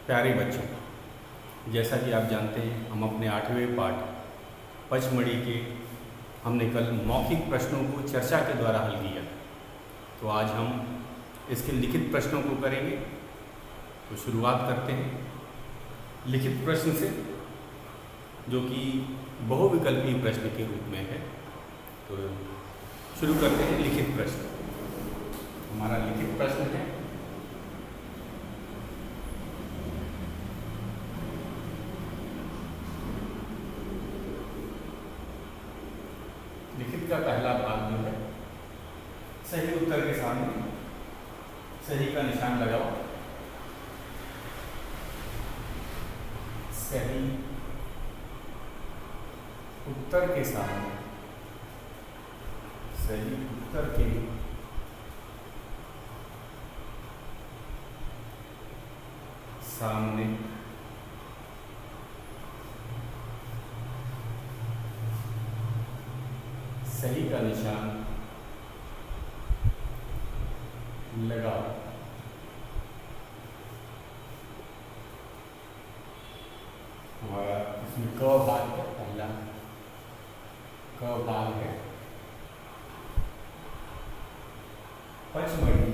प्यारे बच्चों, जैसा कि आप जानते हैं हम अपने 8वें पाठ पचमढ़ी के हमने कल मौखिक प्रश्नों को चर्चा के द्वारा हल किया। तो आज हम इसके लिखित प्रश्नों को करेंगे। तो शुरुआत करते हैं लिखित प्रश्न से, जो कि बहुविकल्पीय प्रश्न के रूप में है। तो शुरू करते हैं लिखित प्रश्न। हमारा लिखित प्रश्न है, लिखित का पहला भाग जो है, सही उत्तर के सामने सही का निशान लगाओ। सही उत्तर के सामने, सही उत्तर के सामने सही का निशान लगाओ। हमारा इसमें क भाग है, पहला क भाग है। पचमढ़ी,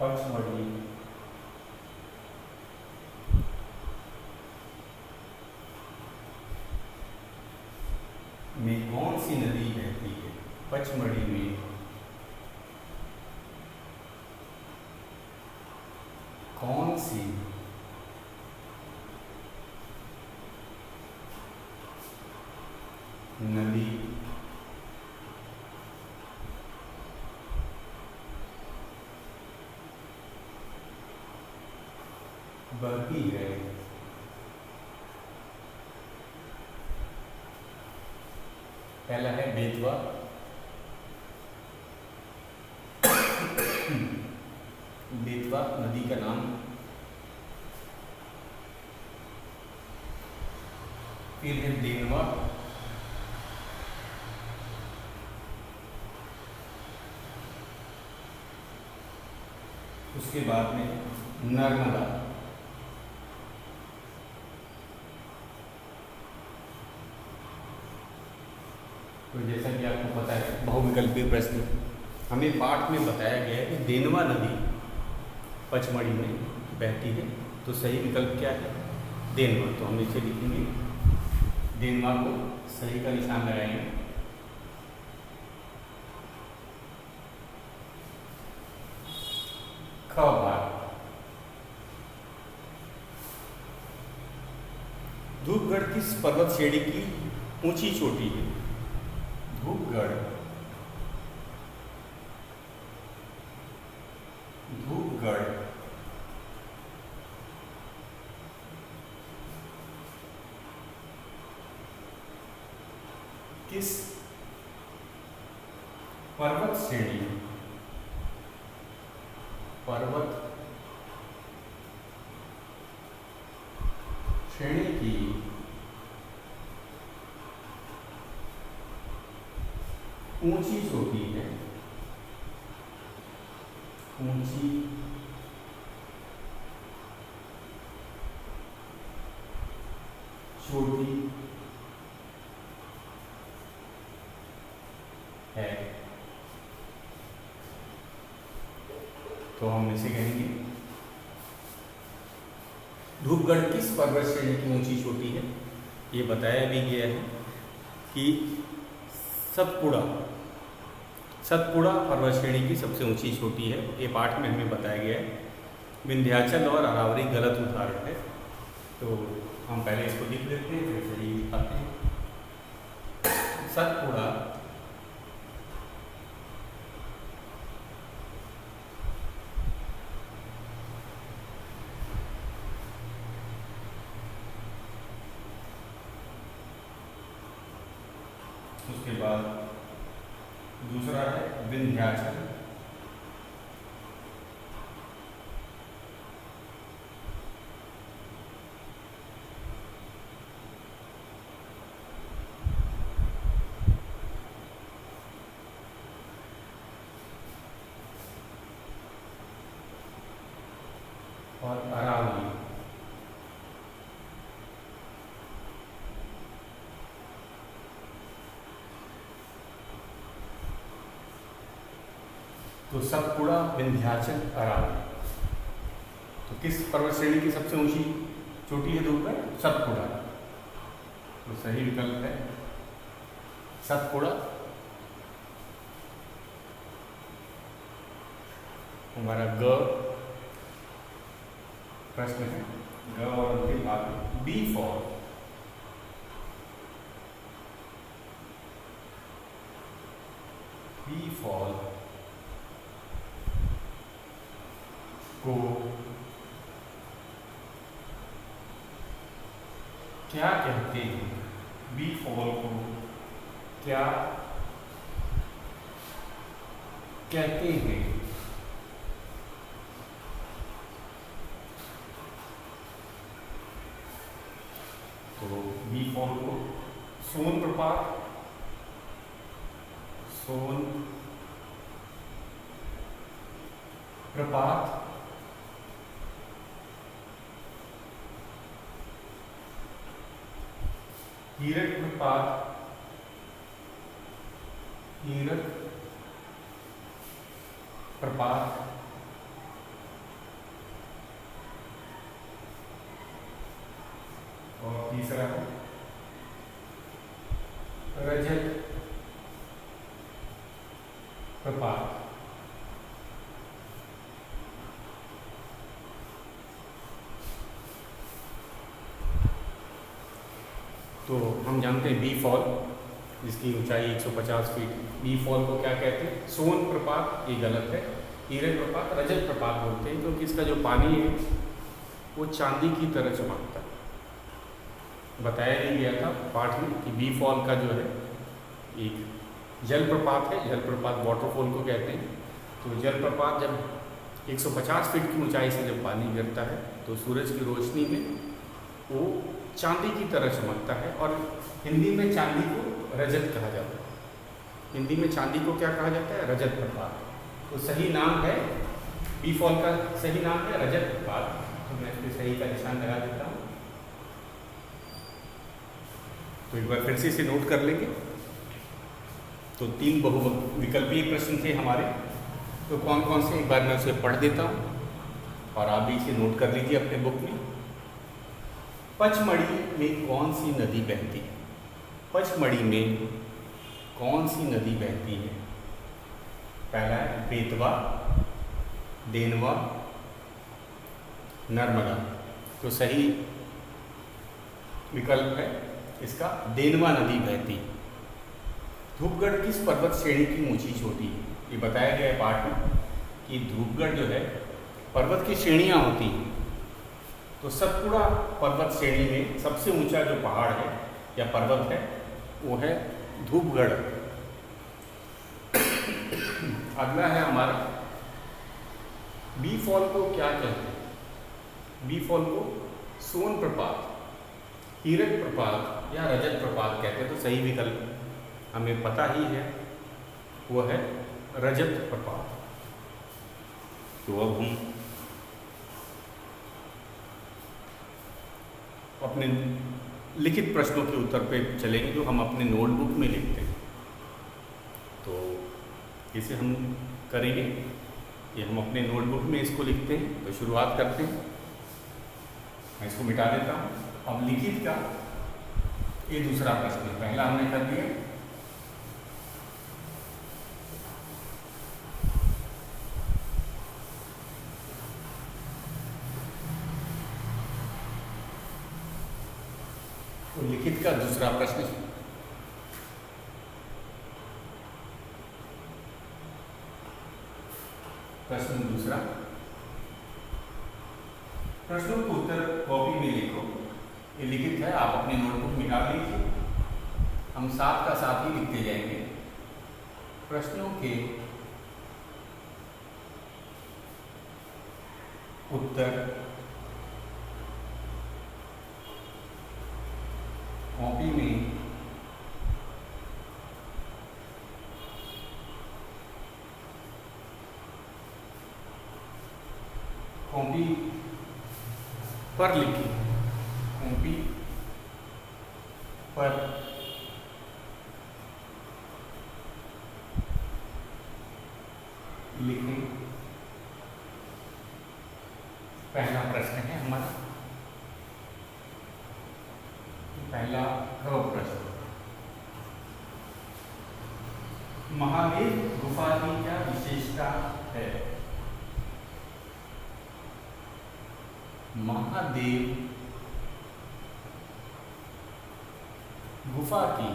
पचमढ़ी में कौन सी नदी बहती है? पचमढ़ी में कौन सी नदी बहती है? पहला है बेतवा, बेतवा नदी का नाम। फिर है देनवा, उसके बाद में नर्मदा। तो जैसा कि आपको पता है बहुविकल्पीय प्रश्न हमें पाठ में बताया गया है कि देनवा नदी पचमढ़ी में बहती है। तो सही विकल्प क्या है? देनवा। तो हम इसे लिखेंगे, देनवा को सही का निशान लगाएंगे। ख भाग, धूपगढ़ किस पर्वत श्रेणी की ऊंची चोटी है? धूपगढ़, धूपगढ़ किस पर्वत श्रेणी, पर्वत श्रेणी की ऊंची चोटी है? ऊंची चोटी है। तो हम इसे कहेंगे, धूपगढ़ किस पर्वत श्रेणी की ऊंची चोटी है? ये बताया भी गया है कि सतपुड़ा, सतपुड़ा पर्वत श्रेणी की सबसे ऊंची चोटी है। ये पाठ में हमें बताया गया है। विंध्याचल और अरावली गलत उदाहरण है। तो हम पहले इसको लिख लेते हैं, फिर सही लिखाते हैं। सतपुड़ा उसके बाद दूसरा है विंध्याचल, और अरावली। तो सतपुड़ा, विंध्याचल, अरावली। तो किस पर्वत श्रेणी की सबसे ऊंची चोटी है धूपगढ़? सतपुड़ा। तो सही विकल्प है सतपुड़ा। हमारा ग प्रश्न है, ग और अंतिम भाग बी फॉर को क्या कहते हैं? बी फॉल को क्या कहते हैं? तो बी फॉल को सोन प्रपात, हीरक प्रपात, और तीसरा है रजत प्रपात। तो हम जानते हैं बी फॉल, जिसकी ऊंचाई 150 फीट। बी फॉल को क्या कहते हैं? सोन प्रपात, ये गलत है। हीरक प्रपात, रजत प्रपात बोलते हैं, क्योंकि इसका जो पानी है वो चांदी की तरह चमकता है। बताया ही गया था पाठ में कि बी फॉल का जो है एक जलप्रपात है। जलप्रपात वाटरफॉल को कहते हैं। तो जलप्रपात जब 150 फीट की ऊंचाई से जब पानी गिरता है तो सूरज की रोशनी में वो चांदी की तरह चमकता है, और हिंदी में चांदी को रजत कहा जाता है। हिंदी में चांदी को क्या कहा जाता है? रजत प्रपात। तो सही नाम है, बी फॉल का सही नाम है रजत प्रपात। तो मैं इसके सही का निशान लगा देता हूँ। तो एक बार फिर से इसे नोट कर लेंगे। तो 3 बहुविकल्पीय प्रश्न थे हमारे। तो कौन कौन से, एक बार मैं उसे पढ़ देता हूँ और आप भी इसे नोट कर लीजिए अपने बुक में। पचमढ़ी में कौन सी नदी बहती है? पचमढ़ी में कौन सी नदी बहती है? पहला है बेतवा, देनवा, नर्मदा। तो सही विकल्प है इसका देनवा नदी बहती। धूपगढ़ किस पर्वत श्रेणी की ऊंची चोटी है? ये बताया गया है पाठ में कि धूपगढ़ जो है पर्वत की श्रेणियां होती हैं। तो सतपुड़ा पर्वत श्रेणी में सबसे ऊंचा जो पहाड़ है या पर्वत है वो है धूपगढ़। अगला है हमारा बी फॉल को क्या कहते हैं? बी फॉल को सोन प्रपात, हीरक प्रपात या रजत प्रपात कहते हैं। तो सही विकल्प हमें पता ही है, वो है रजत प्रपात। तो अब हम अपने लिखित प्रश्नों के उत्तर पे चलेंगे जो हम अपने नोटबुक में लिखते हैं। तो इसे हम करेंगे, ये हम अपने नोटबुक में इसको लिखते हैं। तो शुरुआत करते हैं। मैं इसको मिटा देता हूँ। अब लिखित का ये दूसरा प्रश्न, पहला हमने कर दिया। तो लिखित का दूसरा प्रश्न, प्रश्न दूसरा। प्रश्नों को उत्तर कॉपी में लिखो। ये लिखित है, आप अपनी नोटबुक में निकाल लीजिए। हम साथ का साथ ही लिखते जाएंगे। प्रश्नों के उत्तर कॉपी में पर लिखें, कॉपी पर लिखें। पहला प्रश्न है हमारा, पहला ख प्रश्न, महादेव गुफा की क्या विशेषता है? महादेव गुफा की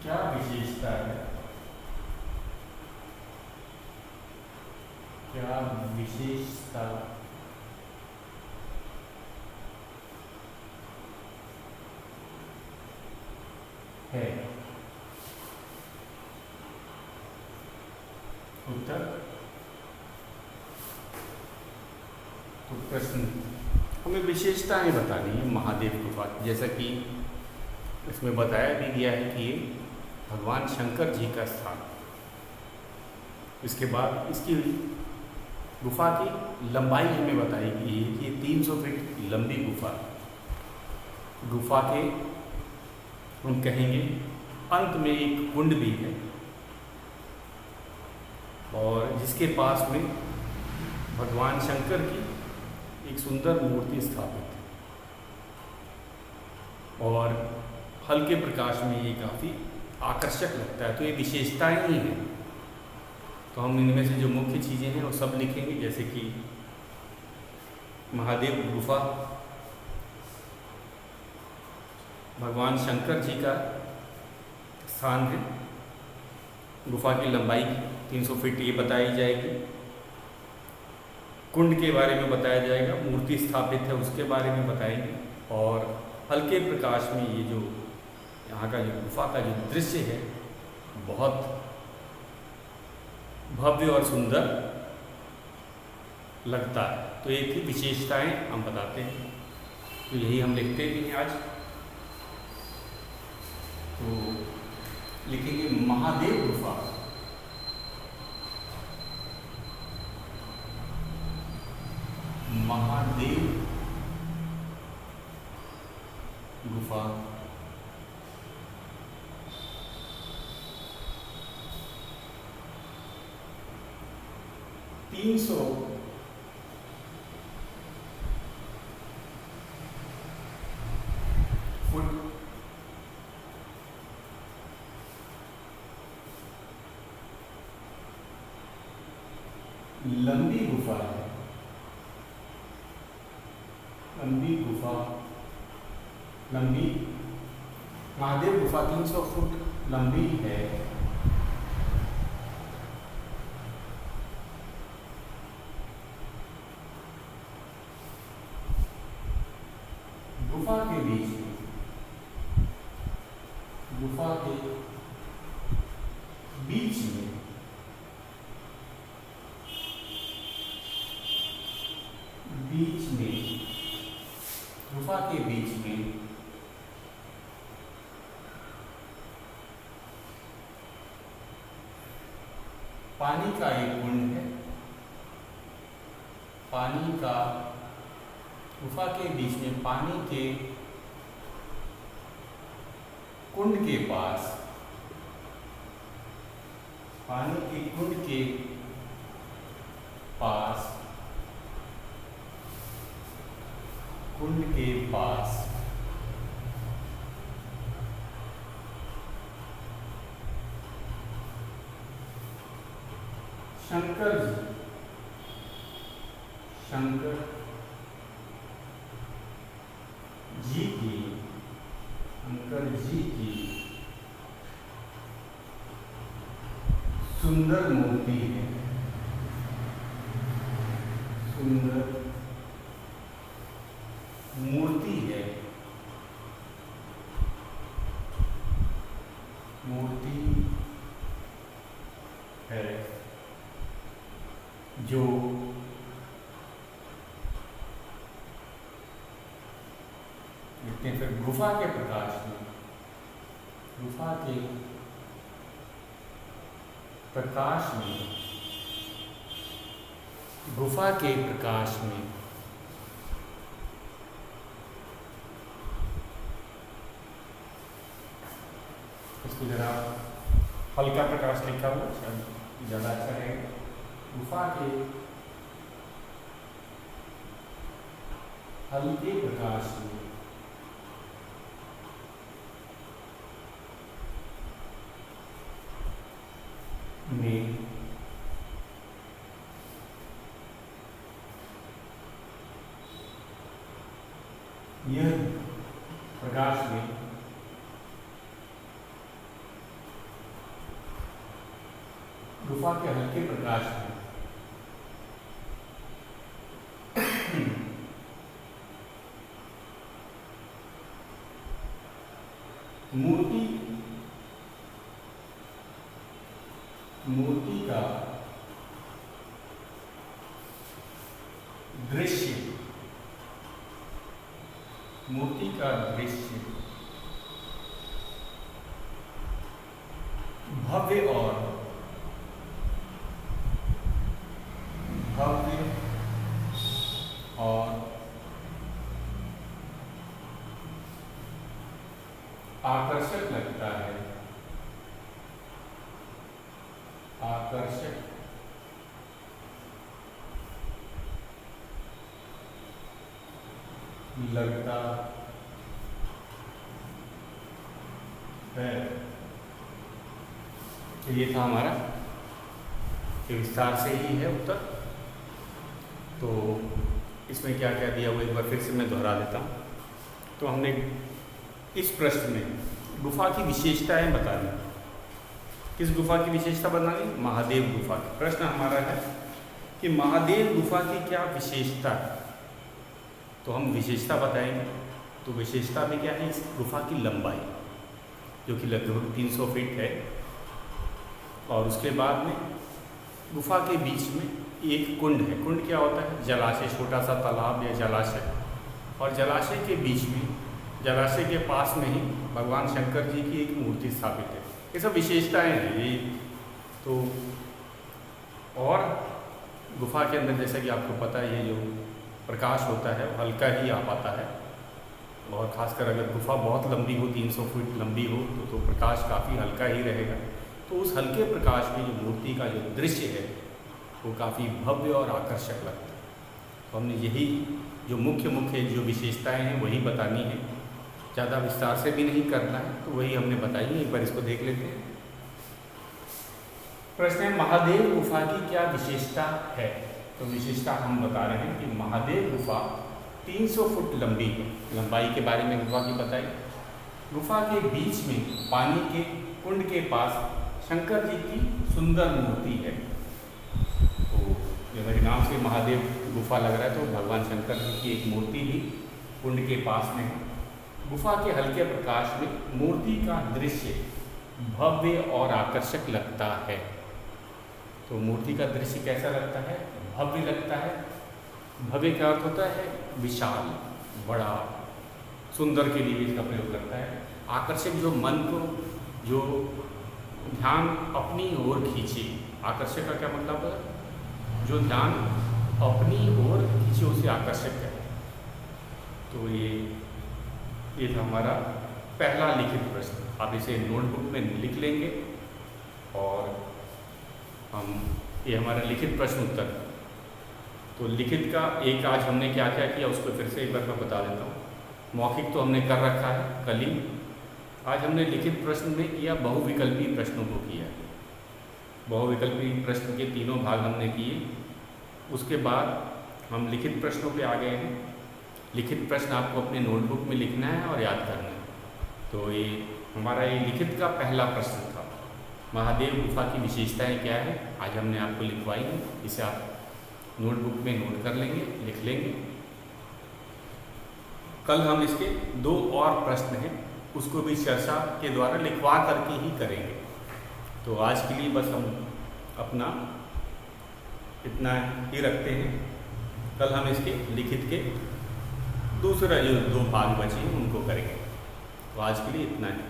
क्या विशेषता है? क्या विशेषता है? उत्तर, तो प्रश्न हमें विशेषताएं बतानी है महादेव गुफा, जैसा कि इसमें बताया भी गया है कि ये भगवान शंकर जी का स्थान। इसके बाद इसकी गुफा की लंबाई हमें बताई गई है कि 300 फीट लंबी गुफा के हम कहेंगे अंत में एक कुंड भी है, और जिसके पास में भगवान शंकर की एक सुंदर मूर्ति स्थापित है, और हल्के प्रकाश में ये काफ़ी आकर्षक लगता है। तो ये विशेषताएं ही हैं। तो हम इनमें से जो मुख्य चीज़ें हैं वो सब लिखेंगे, जैसे कि महादेव गुफा भगवान शंकर जी का स्थान है, गुफा की लंबाई 300 फीट ये बताई जाएगी, कुंड के बारे में बताया जाएगा, मूर्ति स्थापित है उसके बारे में बताएंगे, और हल्के प्रकाश में ये जो यहाँ का जो गुफा का जो दृश्य है बहुत भव्य और सुंदर लगता है। तो ये थी विशेषताएं हम बताते हैं, तो यही हम लिखते भी हैं आज। तो लिखेंगे महादेव गुफा गुफा 300 फुट लंबी गुफा है। महादेव गुफा 300 फुट लंबी है। गुफा के बीच में पानी का एक कुंड है। गुफा के बीच में पानी के कुंड के पास शंकर जी की सुंदर मूर्ति है। जो देखते हैं फिर गुफा के प्रकाश में गुफा के प्रकाश में, गुफा के प्रकाश में इसको जरा हल्का प्रकाश लिखा हुआ शायद ज़्यादा अच्छा रहेगा। गुफा के हल्के प्रकाश में यह प्रकाश में गुफा के हल्के प्रकाश में मूर्ति का दृश्य, मूर्ति का दृश्य भव्य और आकर्षक लगता है, आकर्षक लगता है। तो ये था हमारा, ये विस्तार से ही है उत्तर। तो इसमें क्या क्या दिया वो एक बार फिर से मैं दोहरा देता हूँ। तो हमने इस प्रश्न में गुफा की विशेषताएं बतानी। किस गुफा की विशेषता बतानी? महादेव गुफा की। प्रश्न हमारा है कि महादेव गुफा की क्या विशेषता है। तो हम विशेषता बताएंगे। तो विशेषता में क्या है? इस गुफा की लंबाई जो कि लगभग 300 फीट है, और उसके बाद में गुफा के बीच में एक कुंड है। कुंड क्या होता है? जलाशय, छोटा सा तालाब या जलाशय। और जलाशय के बीच में, जलाशय के पास में ही भगवान शंकर जी की एक मूर्ति स्थापित है। ये सब विशेषताएं हैं ये। तो और गुफा के अंदर जैसा कि आपको पता है, ये जो प्रकाश होता है वो हल्का ही आ पाता है, और ख़ासकर अगर गुफा बहुत लंबी हो, 300 फीट लंबी हो, तो प्रकाश काफ़ी हल्का ही रहेगा। तो उस हल्के प्रकाश में जो मूर्ति का जो दृश्य है वो काफ़ी भव्य और आकर्षक लगता है। तो हमने यही जो मुख्य जो विशेषताएं हैं वही बतानी है, ज़्यादा विस्तार से भी नहीं करना है। तो वही हमने बताई है, एक बार इसको देख लेते हैं। प्रश्न है, महादेव गुफा की क्या विशेषता है? तो विशेषता हम बता रहे हैं कि महादेव गुफा 300 फुट लंबी है। लंबाई के बारे में गुफा की बताई। गुफा के बीच में पानी के कुंड के पास शंकर जी की सुंदर मूर्ति है। तो जैसे नाम से महादेव गुफा लग रहा है, तो भगवान शंकर जी की एक मूर्ति भी कुंड के पास में है। गुफा के हल्के प्रकाश में मूर्ति का दृश्य भव्य और आकर्षक लगता है। तो मूर्ति का दृश्य कैसा लगता है? भव्य लगता है। भव्य का अर्थ होता है विशाल, बड़ा, सुंदर के लिए इसका प्रयोग करता है। आकर्षक, जो मन को, जो ध्यान अपनी ओर खींचे। आकर्षक का क्या मतलब है? जो ध्यान अपनी ओर खींचे उसे आकर्षक है। तो ये था हमारा पहला लिखित प्रश्न। आप इसे नोटबुक में लिख लेंगे, और हम ये हमारा लिखित प्रश्न उत्तर। तो लिखित का एक आज हमने क्या क्या किया उसको फिर से एक बार मैं बता देता हूँ। मौखिक तो हमने कर रखा है, कल ही। आज हमने लिखित प्रश्न में किया बहुविकल्पी प्रश्नों को किया। बहुविकल्पी प्रश्न के 3 भाग हमने किए। उसके बाद हम लिखित प्रश्नों पे आ गए हैं। लिखित प्रश्न आपको अपने नोटबुक में लिखना है और याद करना है। तो ये हमारा ये लिखित का पहला प्रश्न था, महादेव गुफा की विशेषताएं क्या है। आज हमने आपको लिखवाई है, इसे आप नोटबुक में नोट कर लेंगे, लिख लेंगे। कल हम इसके 2 और प्रश्न हैं, उसको भी चर्चा के द्वारा लिखवा करके ही करेंगे। तो आज के लिए बस हम अपना इतना ही रखते हैं। कल हम इसके लिखित के दूसरा जो 2 भाग बचे हैं उनको करेंगे। तो आज के लिए इतना है।